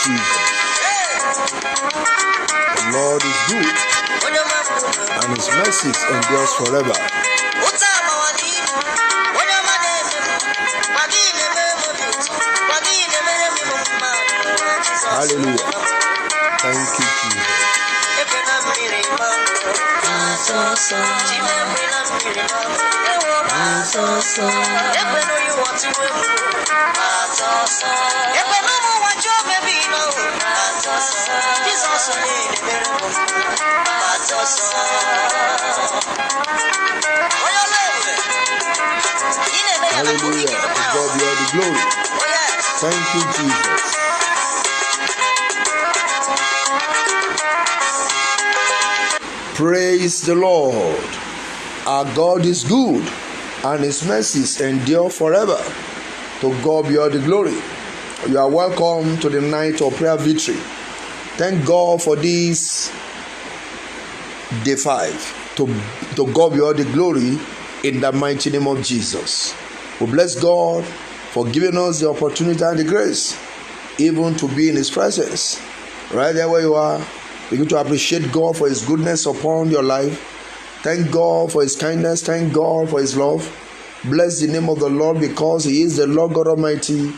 Jesus. The Lord is good, and his mercies endures forever. Hallelujah. Thank you, Jesus. Hallelujah. To God be all the glory. Thank you, Jesus. Praise the Lord. Our God is good, and his mercies endure forever. To God be all the glory. You are welcome to the night of prayer victory. Thank God for this day 5. To God be all the glory in the mighty name of Jesus. We bless God for giving us the opportunity and the grace even to be in his presence. Right there where you are, begin to appreciate God for his goodness upon your life. Thank God for his kindness. Thank God for his love. Bless the name of the Lord, because he is the Lord God Almighty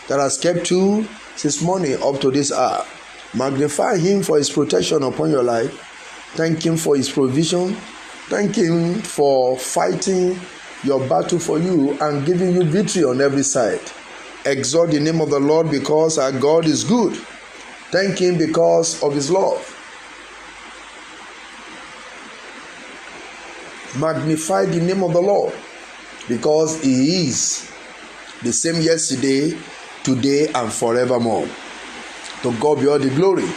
that has kept you since morning up to this hour. Magnify him for his protection upon your life. Thank him for his provision. Thank him for fighting your battle for you and giving you victory on every side. Exalt the name of the Lord, because our God is good. Thank him because of his love. Magnify the name of the Lord, because he is the same yesterday, today, and forevermore. To God be all the glory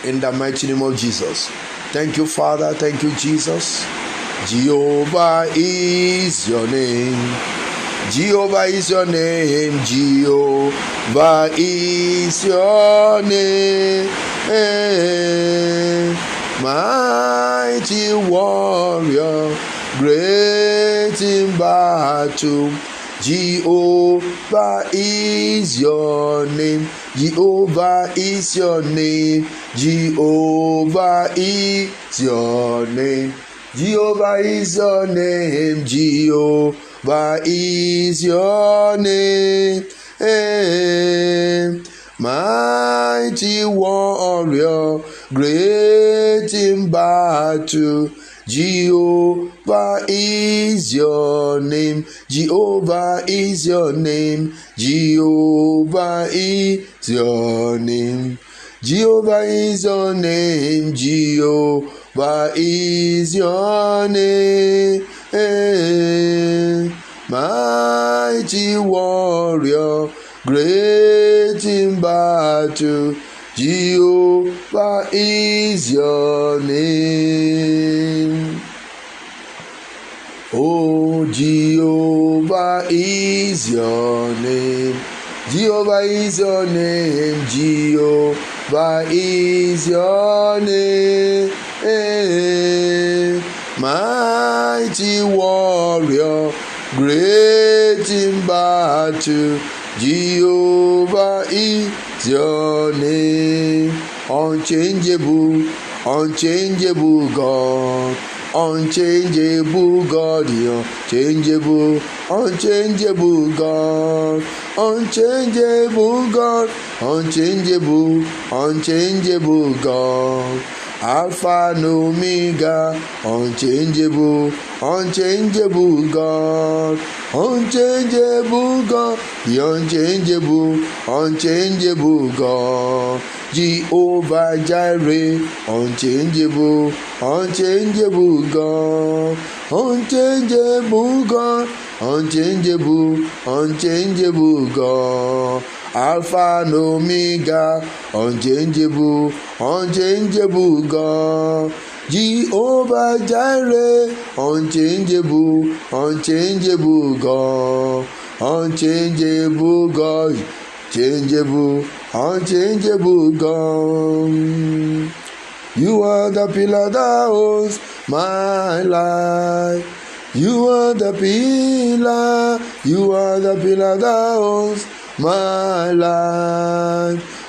in the mighty name of Jesus. Thank you, Father. Thank you, Jesus. Jehovah is your name. Jehovah is your name. Jehovah is your name. Mighty warrior, great in battle. Jehovah is your name. Jehovah is your name. Jehovah is your name. Jehovah is your name. Jehovah is your name. Mighty warrior, great in battle. Jehovah is your name. Jehovah is your name. Jehovah is your name. Jehovah is your name. Jehovah is your name. Mighty warrior, great in battle. Jehovah is your name. Oh, Jehovah is your name. Jehovah is your name. Jehovah is your name. Mighty warrior, great in battle. Jehovah is your name. Unchangeable, unchangeable God. Unchangeable God, unchangeable, unchangeable God. Unchangeable God, unchangeable, unchangeable God. Alpha and Omega, unchangeable, unchangeable God. Unchangeable God, the unchangeable, unchangeable God. Jehovah Jireh, unchangeable, unchangeable God. Unchangeable God, unchangeable, unchangeable God. Alpha and Omega, unchangeable, unchangeable God. Jehovah Jireh, unchangeable, unchangeable God. Unchangeable God, changeable, unchangeable God. You are the pillar that holds my life. You are the pillar, you are the pillar that holds my life.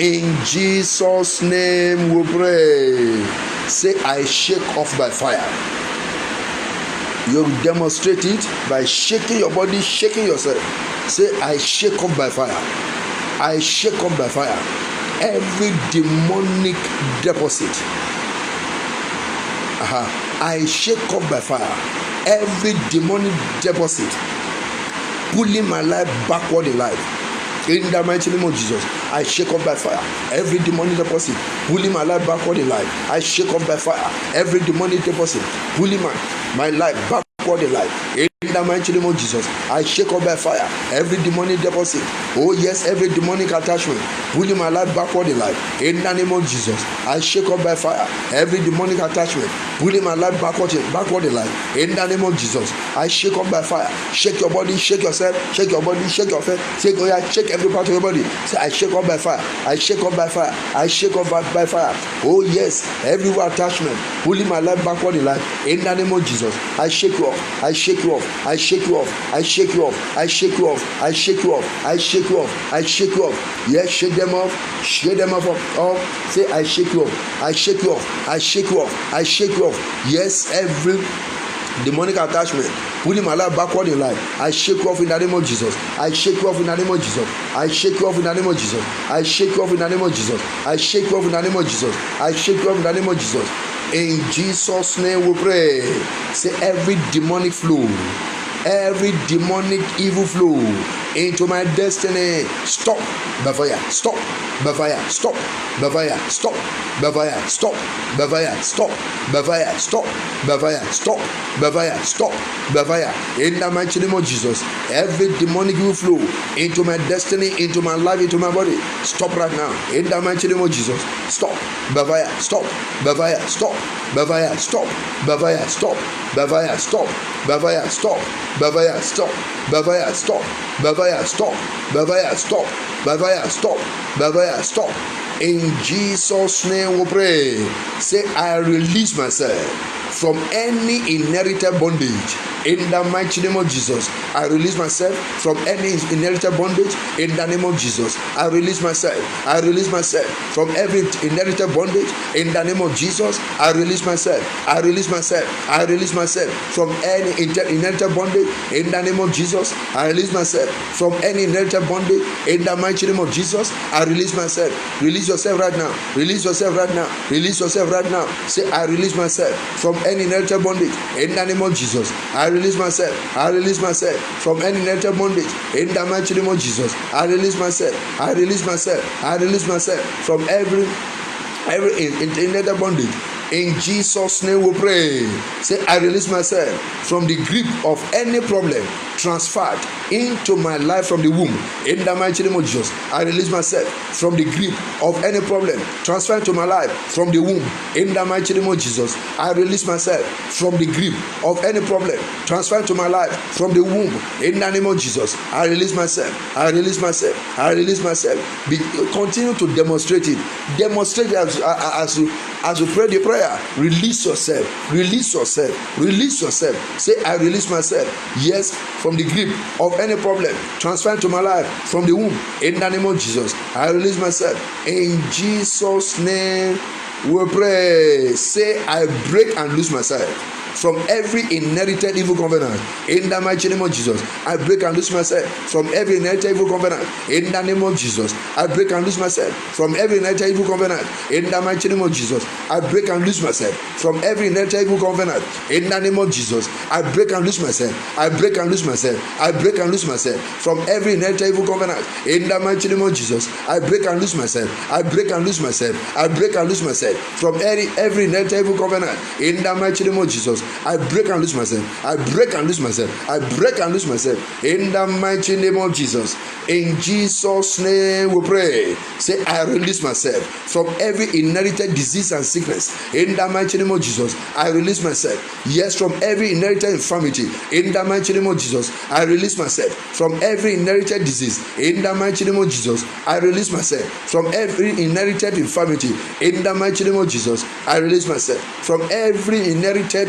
In Jesus' name we pray. Say, I shake off by fire. You demonstrate it by shaking your body, shaking yourself. Say, I shake off by fire. I shake off by fire every demonic deposit. I shake off by fire every demonic deposit, pulling my life backward in life. In the mighty name of Jesus, I shake off by fire every demonic deposit, pulling my life backward in life. I shake off by fire every demonic deposit, pulling my life backward in life. In the mighty name of Jesus, I shake off by fire every demonic deposit. Oh yes, every demonic attachment, pulling my life backward in life. In the name of Jesus, I shake off by fire every demonic attachment, pulling my life backward in life. In the name of Jesus, I shake off by fire. Shake your body, shake yourself, shake your body, shake your face, shake, oh yeah, shake every part of your body. Say, I shake off by fire. I shake off by fire. I shake off by fire. Oh yes, every attachment, pulling my life backward in life. In the name of Jesus, I shake you off. I shake you off. I shake you off. I shake you off. I shake you off. I shake you off. I shake you off. I shake you off. Yes, shake them off. Shake them off. Say, I shake you off. I shake you off. I shake you off. I shake you off. Yes, every demonic attachment, putting my life backward in life. I shake you off in the name of Jesus. I shake you off in the name of Jesus. I shake you off in the name of Jesus. I shake you off in the name of Jesus. I shake you off in the name of Jesus. I shake you off in the name of Jesus. In Jesus' name we pray. Say, every demonic flow, every demonic evil flow into my destiny, stop by fire, stop by fire, stop by fire, stop by fire, stop by fire, stop by fire, stop by fire, stop by fire, stop by fire. In the mighty name of Jesus, every demonic evil flow into my destiny, into my life, into my body, stop right now. In the mighty name of Jesus, stop by fire, stop by fire, stop by fire, stop by fire, stop by fire, stop by fire, stop by fire, stop by fire, stop by fire, stop by fire, stop by fire, stop by fire, stop. In Jesus' name we pray. Say, I release myself from any inherited bondage. In the mighty name of Jesus, I release myself from any inherited bondage. In the name of Jesus, I release myself. I release myself from every inherited bondage. In the name of Jesus, I release myself. I release myself. I release myself from any inherited bondage. In the name of Jesus, I release myself from any inherited bondage. In the mighty name of Jesus, I release myself. Release yourself right now. Release yourself right now. Release yourself right now. Say, I release myself from any inherited bondage. In the name of Jesus, I release myself. I release myself from any inherited bondage. In the mighty name of Jesus, I release myself. I release myself. I release myself from every inherited bondage. In Jesus' name we pray. Say, I release myself from the grip of any problem transferred into my life from the womb. In the mighty name of Jesus, I release myself from the grip of any problem transferred to my life from the womb. In the mighty name of Jesus, I release myself from the grip of any problem transferred to my life from the womb. In the name of Jesus, I release myself. I release myself. I release myself. Continue to demonstrate it. Demonstrate it as you pray the prayer. Release yourself. Release yourself. Release yourself. Say, I release myself. Yes, from the grip of any problem transferred to my life from the womb. In the name of Jesus, I release myself. In Jesus' name we pray. Say, I break and loose myself from every inherited evil covenant. In the mighty name of Jesus, I break and loose myself from every inherited evil covenant. In the name of Jesus, I break and loose myself from every inherited evil covenant. In the mighty name of Jesus, I break and loose myself from every inherited evil covenant. In the name of Jesus, I break and loose myself. I break and loose myself. I break and loose myself from every inherited evil covenant. In the mighty name of Jesus, I break and loose myself. I break and loose myself. I break and loose myself from every inherited evil covenant. In the mighty name of Jesus, I break and lose myself. I break and lose myself. I break and lose myself. In the mighty name of Jesus. In Jesus' name we pray. Say, I release myself from every inherited disease and sickness. In the mighty name of Jesus, I release myself. Yes, from every inherited infirmity. In the mighty name of Jesus, I release myself from every inherited disease. In the mighty name of Jesus, I release myself from every inherited infirmity. In the mighty name of Jesus, I release myself from every inherited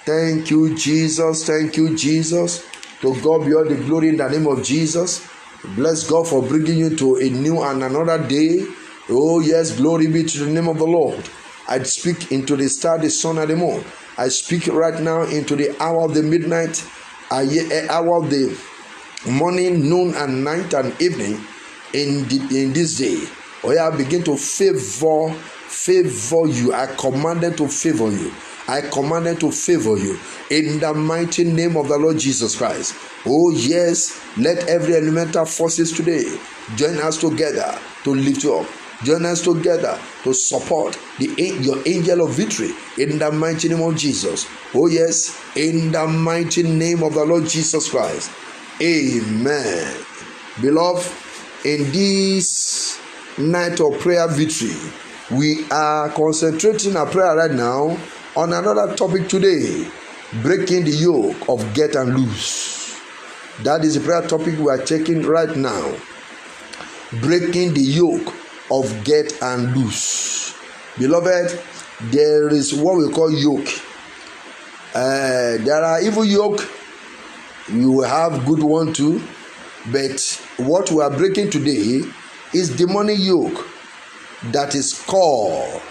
Thank you, Jesus. Thank you, Jesus. To God be all the glory in the name of Jesus. Bless God for bringing you to a new and another day. Oh, yes, glory be to the name of the Lord. I speak into the star, the sun, and the moon. I speak right now into the hour of the midnight, hour of the morning, noon, and night and evening in this day. Oh, yeah, begin to favor you. I commanded to favor you. I commanded to favor you in the mighty name of the Lord Jesus Christ. Oh yes, let every elemental forces today join us together to lift you up. Join us together to support your angel of victory in the mighty name of Jesus. Oh yes, in the mighty name of the Lord Jesus Christ. Amen. Beloved, in this night of prayer victory, we are concentrating our prayer right now on another topic today: breaking the yoke of get and loose. That is the prayer topic we are taking right now. Breaking the yoke of get and loose. Beloved, there is what we call yoke. There are evil yoke. You will have good one too. But what we are breaking today is demonic yoke that is called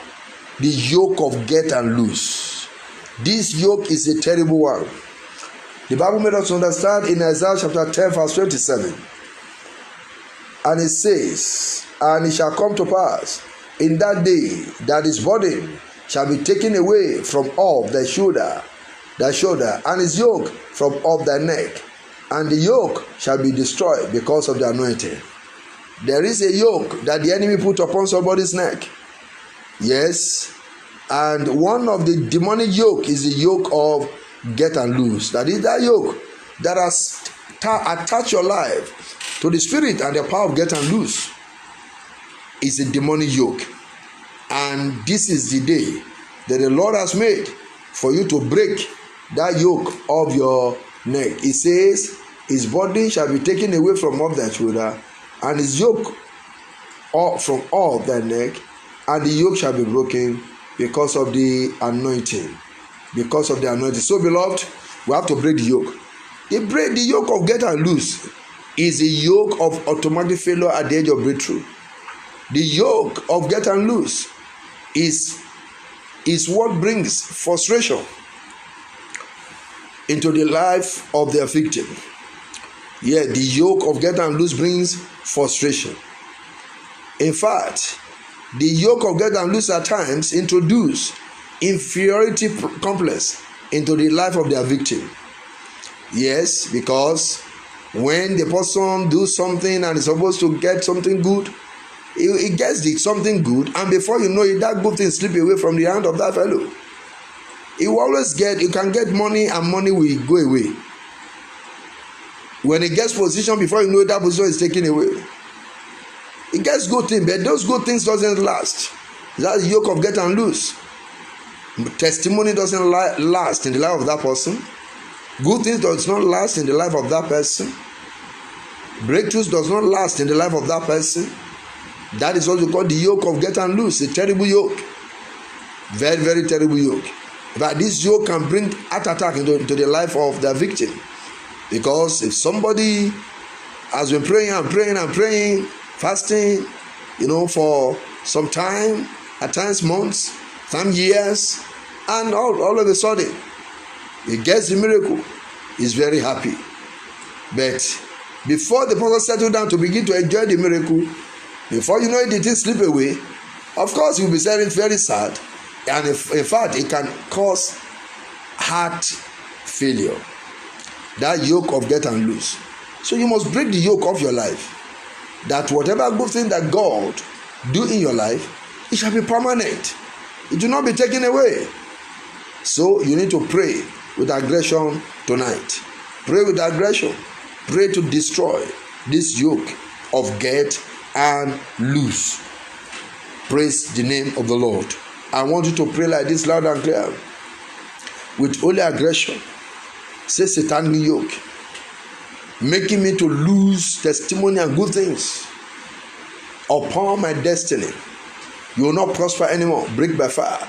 the yoke of get and loose. This yoke is a terrible one. The Bible made us understand in Isaiah chapter 10 verse 27. And it says, and it shall come to pass in that day that his burden shall be taken away from off thy shoulder, and his yoke from off thy neck, and the yoke shall be destroyed because of the anointing. There is a yoke that the enemy put upon somebody's neck. Yes, and one of the demonic yoke is the yoke of get and loose. That is that yoke that has attached your life to the spirit and the power of get and loose. Is a demonic yoke, and this is the day that the Lord has made for you to break that yoke of your neck. It says, his body shall be taken away from off thy shoulder, and his yoke from off thy neck, and the yoke shall be broken because of the anointing. Because of the anointing. So, beloved, we have to break the yoke. The yoke of get and loose is a yoke of automatic failure at the edge of breakthrough. The yoke of get and loose is what brings frustration into the life of their victim. Yeah, the yoke of get and loose brings frustration. In fact, the yoke of get and loose at times introduce inferiority complex into the life of their victim. Yes, because when the person does something and is supposed to get something good, he gets something good, and before you know it, that good thing slip away from the hand of that fellow. You can get money, and money will go away. When he gets position, before you know it, that position is taken away. He gets good things, but those good things doesn't last. That's the yoke of get and loose. Testimony doesn't last in the life of that person. Good things does not last in the life of that person. Breakthroughs does not last in the life of that person. That is what we call the yoke of get and loose, a terrible yoke. Very, very terrible yoke. But this yoke can bring heart attack into the life of the victim. Because if somebody has been praying, fasting, for some time, at times months, some years, and all of a sudden, he gets the miracle, he's very happy. But before the person settles down to begin to enjoy the miracle, before you know it, the thing slip away. Of course, you'll be very sad, and in fact, it can cause heart failure. That yoke of get and loose. So you must break the yoke of your life. That whatever good thing that God do in your life, it shall be permanent. It will not be taken away. So you need to pray with aggression tonight. Pray with aggression. Pray to destroy this yoke of get and loose. Praise the name of the Lord. I want you to pray like this, loud and clear. With holy aggression. Say, satanic yoke, making me to lose testimony and good things upon my destiny. You will not prosper anymore. Break by fire.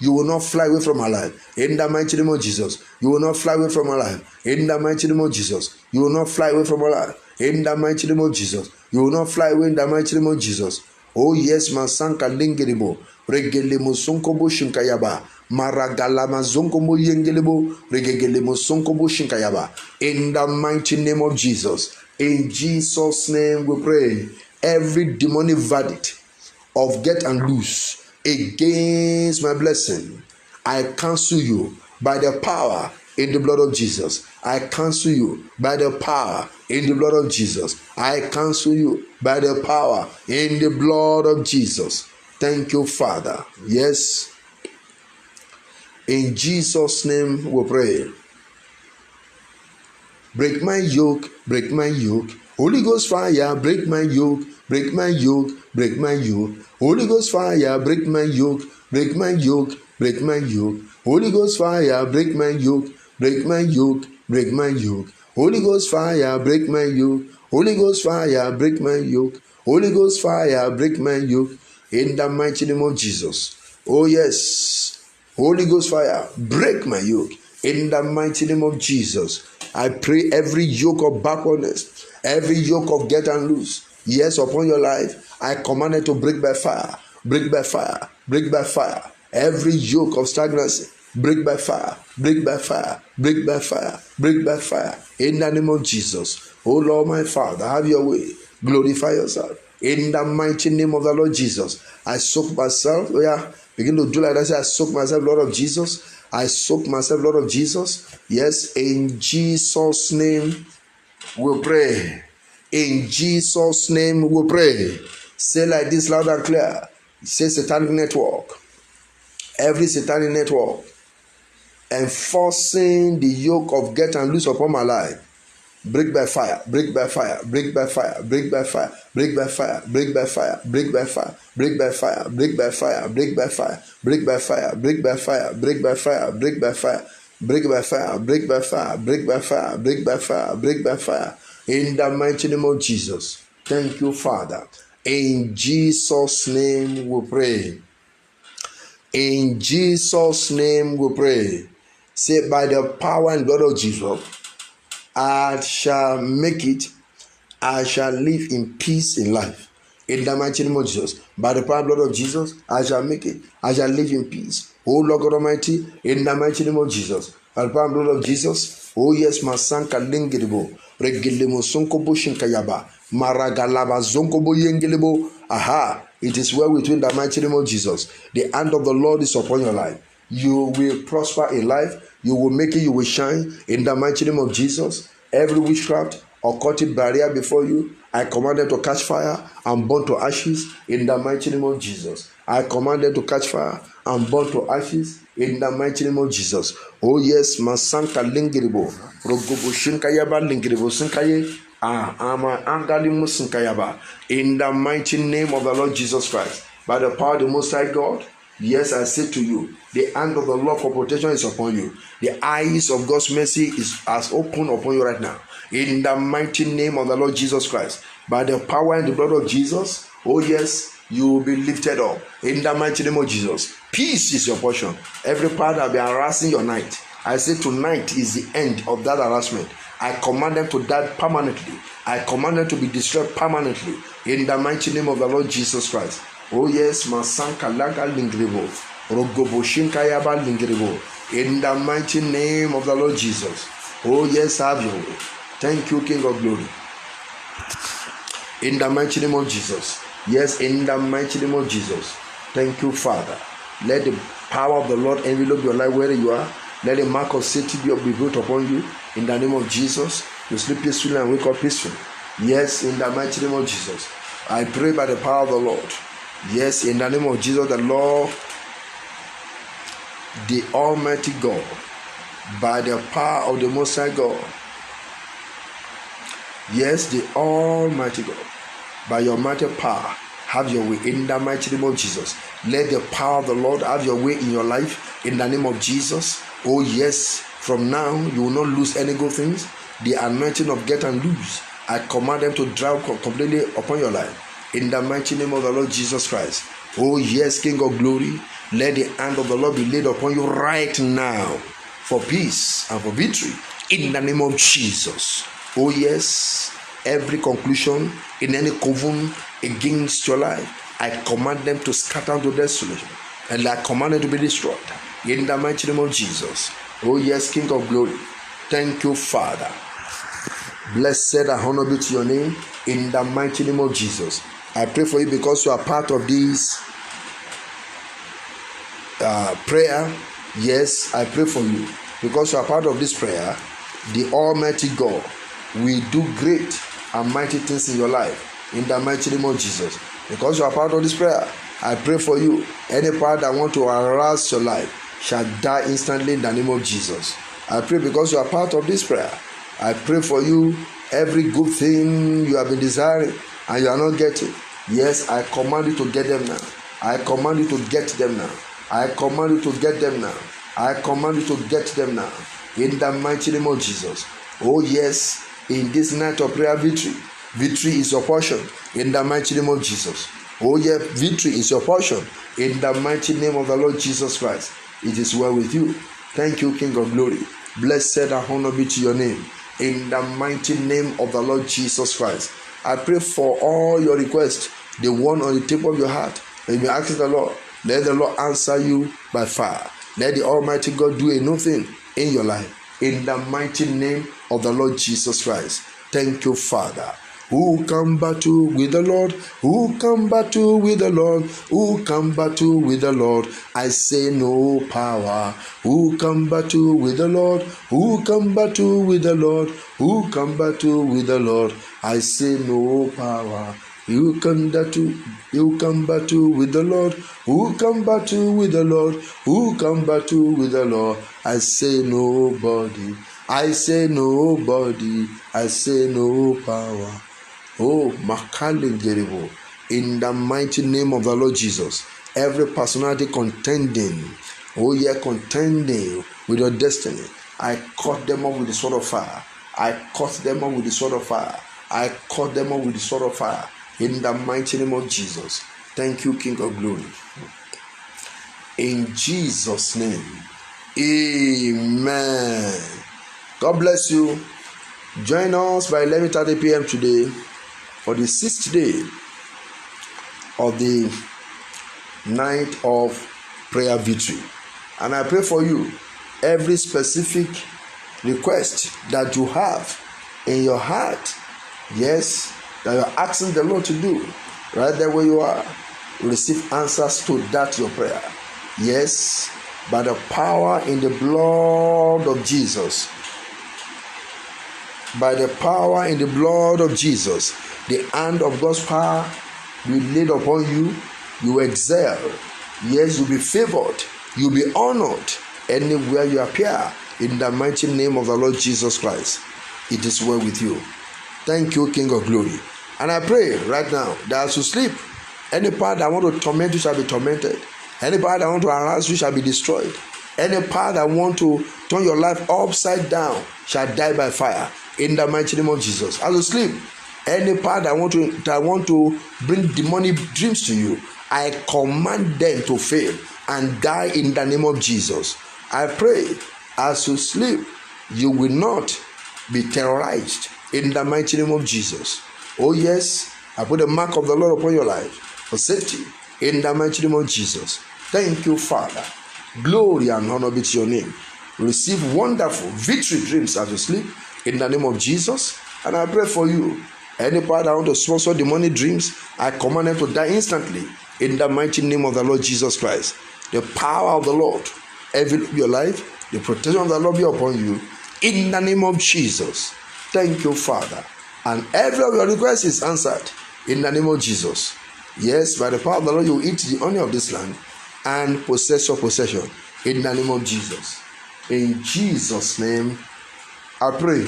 You will not fly away from our life. In the mighty name of Jesus. You will not fly away from our life. In the mighty name of Jesus. You will not fly away from our life. In the mighty name of Jesus. You will not fly away in the mighty name of Jesus. Oh yes, Masanka Lingeribo. Regelemo Sonkobo Shinkayaba. Maragalama Zonkobo Yengelebo. Regelemo Sonkobo Shinkayaba. In the mighty name of Jesus. In Jesus' name we pray. Every demonic verdict of get and lose against my blessing, I cancel you by the power in the blood of Jesus. I cancel you by the power in the blood of Jesus. I cancel you by the power in the blood of Jesus. Thank you, Father. Yes. In Jesus' name we pray. Break my yoke, break my yoke. Holy Ghost fire, break my yoke, break my yoke, break my yoke. Holy Ghost fire, break my yoke, break my yoke, break my yoke. Holy Ghost fire, break my yoke, break my yoke, break my yoke. Holy Ghost fire, break my yoke. Holy Ghost fire, break my yoke. Holy Ghost fire, break my yoke. In the mighty name of Jesus. Oh yes. Holy Ghost fire, break my yoke. In the mighty name of Jesus. I pray every yoke of backwardness, every yoke of get and lose, yes, upon your life, I command it to break by fire, break by fire, break by fire. Every yoke of stagnancy, break by fire, break by fire, break by fire, break by fire. In the name of Jesus. Oh Lord, my Father, have your way. Glorify yourself. In the mighty name of the Lord Jesus. I soak myself. Oh yeah, begin to do like that. I soak myself, Lord of Jesus. I soak myself, Lord of Jesus. Yes, in Jesus' name we pray. In Jesus' name we pray. Say like this loud and clear. Say satanic network. Every satanic network enforcing the yoke of get and loose upon my life. Break by fire, break by fire, break by fire, break by fire, break by fire, break by fire, break by fire, break by fire, break by fire, break by fire, break by fire, break by fire, break by fire, break by fire, break by fire, break by fire, break by fire, break by fire, break by fire. In the mighty name of Jesus. Thank you, Father. In Jesus' name we pray. In Jesus' name we pray. Say, by the power and blood of Jesus, I shall make it. I shall live in peace in life. In the mighty name of Jesus. By the power and blood of Jesus, I shall make it. I shall live in peace. Oh Lord God Almighty, in the mighty name of Jesus. By the power and blood of Jesus. Oh yes, Masanka Lingeribo. Regilemo Sonkobo Shinkayaba. Maragalaba Zonkobo Yengelebo. Aha. It is well within the mighty name of Jesus. The hand of the Lord is upon your life. You will prosper in life. You will make it, you will shine in the mighty name of Jesus. Every witchcraft or occultic barrier before you, I command them to catch fire and burn to ashes in the mighty name of Jesus. I command them to catch fire and burn to ashes in the mighty name of Jesus. Oh yes, Masanka Lingiribo, Rogobo Shinkayaba Lingiribo Sinkaye, Ama Angalimu Sinkayaba, in the mighty name of the Lord Jesus Christ, by the power of the Most High God. Yes, I say to you, the hand of the Lord for protection is upon you. The eyes of God's mercy is as open upon you right now. In the mighty name of the Lord Jesus Christ, by the power and the blood of Jesus, oh yes, you will be lifted up. In the mighty name of Jesus, peace is your portion. Every part that will be harassing your night, I say tonight is the end of that harassment. I command them to die permanently. I command them to be destroyed permanently. In the mighty name of the Lord Jesus Christ. Oh yes, Masanka Laga Lingribo, Rogobo Shinkayaba Lingribo, in the mighty name of the Lord Jesus. Oh yes, have your way. Thank you, King of Glory. In the mighty name of Jesus. Yes, in the mighty name of Jesus. Thank you, Father. Let the power of the Lord envelop your life wherever you are. Let the mark of safety be built upon you. In the name of Jesus, you sleep peacefully and wake up peacefully. Yes, in the mighty name of Jesus. I pray by the power of the Lord. Yes, in the name of Jesus, the Lord, the Almighty God, by the power of the Most High God. Yes, the Almighty God, by your mighty power, have your way in the mighty name of Jesus. Let the power of the Lord have your way in your life in the name of Jesus. Oh yes, from now you will not lose any good things. The anointing of get and lose, I command them to drown completely upon your life. in the mighty name of the Lord Jesus Christ. Oh yes, King of glory, let the hand of the Lord be laid upon you right now for peace and for victory in the name of Jesus. Oh yes, every conclusion in any coven against your life, I command them to scatter to desolation, and I command them to be destroyed in the mighty name of Jesus. Oh yes, King of glory, thank you, Father. Blessed and honor be to your name in the mighty name of Jesus. I pray for you because you are part of this prayer. Yes, I pray for you because you are part of this prayer. The Almighty God will do great and mighty things in your life in the mighty name of Jesus. Because you are part of this prayer, I pray for you. Any power that want to harass your life shall die instantly in the name of Jesus. I pray because you are part of this prayer. I pray for you. Every good thing you have been desiring and you are not getting, yes, I command you to get them now. I command you to get them now. I command you to get them now. I command you to get them now in the mighty name of Jesus. Oh yes, in this night of prayer, victory is your portion in the mighty name of Jesus. Oh yeah, victory is your portion in the mighty name of the Lord Jesus Christ. It is well with you. Thank you, King of glory. Blessed and honor be to your name in the mighty name of the Lord Jesus Christ. I pray for all your requests, the one on the tip of your heart. When you ask the Lord, let the Lord answer you by fire. Let the Almighty God do a new thing in your life in the mighty name of the Lord Jesus Christ. Thank you, Father. Who can battle with the Lord? Who can battle with the Lord? Who can battle with the Lord? I say no power. Who can battle with the Lord? Who can battle with the Lord? Who can battle with the Lord? I say no power. You can battle with the Lord. Who can battle with the Lord? Who can battle with the Lord? I say nobody. I say nobody. I say no power. Oh, Makalingeribo, in the mighty name of the Lord Jesus, every personality contending with your destiny, I cut them off with the sword of fire. I cut them off with the sword of fire. I cut them off with the sword of fire. In the mighty name of Jesus. Thank you, King of glory. In Jesus' name, amen. God bless you. Join us by 11:30 p.m. today for the 6th day of the night of prayer victory. And I pray for you, every specific request that you have in your heart, yes, that you are asking the Lord to do, right there where you are, receive answers to that your prayer. Yes, by the power in the blood of Jesus. By the power in the blood of Jesus, the hand of God's power will be laid upon you. You excel. Yes, you'll be favored. You'll be honored anywhere you appear in the mighty name of the Lord Jesus Christ. It is well with you. Thank you, King of glory. And I pray right now that as you sleep, any power that want to torment you shall be tormented. Any power that want to harass you shall be destroyed. Any power that want to turn your life upside down shall die by fire. In the mighty name of Jesus. As you sleep, any power that want to bring demonic dreams to you, I command them to fail and die in the name of Jesus. I pray as you sleep, you will not be terrorized in the mighty name of Jesus. Oh yes, I put the mark of the Lord upon your life for safety in the mighty name of Jesus. Thank you, Father. Glory and honor be to your name. Receive wonderful victory dreams as you sleep in the name of Jesus. And I pray for you. Any power that want to sponsor demonic dreams, I command them to die instantly in the mighty name of the Lord Jesus Christ. The power of the Lord envelop your life. The protection of the Lord be upon you in the name of Jesus. Thank you, Father. And every of your request is answered in the name of Jesus. Yes, by the power of the Lord, you will eat the honey of this land and possess your possession in the name of Jesus. In Jesus' name, I pray.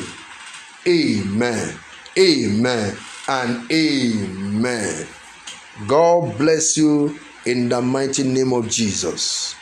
Amen. Amen and amen. God bless you in the mighty name of Jesus.